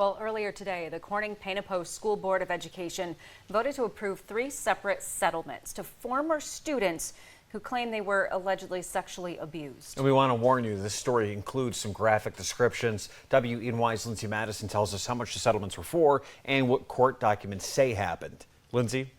Well, earlier today, the Corning-Painter School Board of Education voted to approve 3 separate settlements to former students who claim they were allegedly sexually abused. And we want to warn you, this story includes some graphic descriptions. WENY's Lindsay Madison tells us how much the settlements were for and what court documents say happened. Lindsay?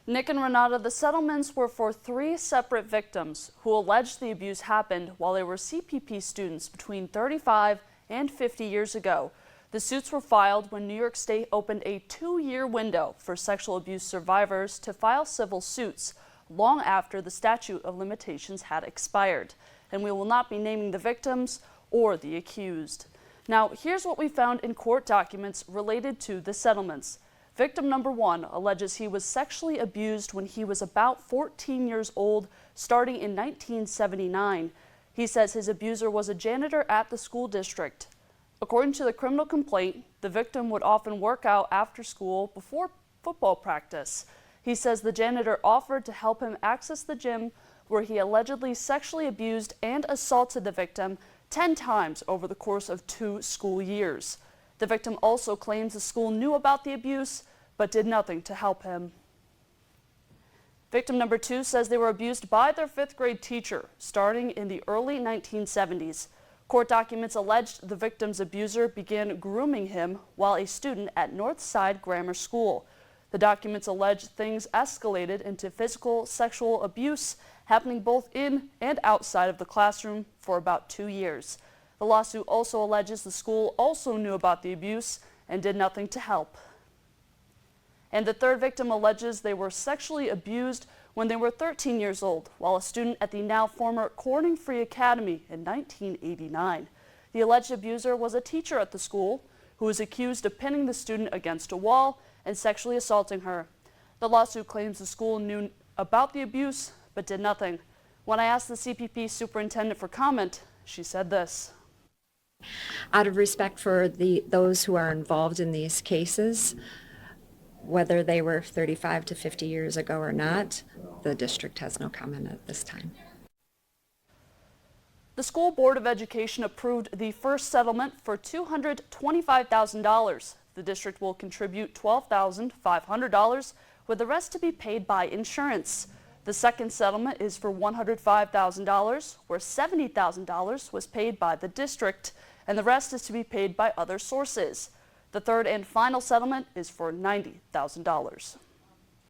Nick and Renata, the settlements were for 3 separate victims who alleged the abuse happened while they were CPP students between 35 and 50 years ago. The suits were filed when New York State opened a 2-year window for sexual abuse survivors to file civil suits long after the statute of limitations had expired. And we will not be naming the victims or the accused. Now, here's what we found in court documents related to the settlements. Victim number 1 alleges he was sexually abused when he was about 14 years old, starting in 1979. He says his abuser was a janitor at the school district. According to the criminal complaint, the victim would often work out after school before football practice. He says the janitor offered to help him access the gym where he allegedly sexually abused and assaulted the victim 10 times over the course of 2 school years. The victim also claims the school knew about the abuse but did nothing to help him. Victim number 2 says they were abused by their 5th grade teacher starting in the early 1970s. Court documents alleged the victim's abuser began grooming him while a student at Northside Grammar School. The documents allege things escalated into physical sexual abuse, happening both in and outside of the classroom for about 2 years. The lawsuit also alleges the school also knew about the abuse and did nothing to help. And the 3rd victim alleges they were sexually abused when they were 13 years old, while a student at the now former Corning Free Academy in 1989. The alleged abuser was a teacher at the school who was accused of pinning the student against a wall and sexually assaulting her. The lawsuit claims the school knew about the abuse but did nothing. When I asked the CPP superintendent for comment, she said this. Out of respect for those who are involved in these cases, whether they were 35 to 50 years ago or not, the district has no comment at this time. The School Board of Education approved the first settlement for $225,000. The district will contribute $12,500, with the rest to be paid by insurance. The second settlement is for $105,000, where $70,000 was paid by the district, and the rest is to be paid by other sources. The third and final settlement is for $90,000.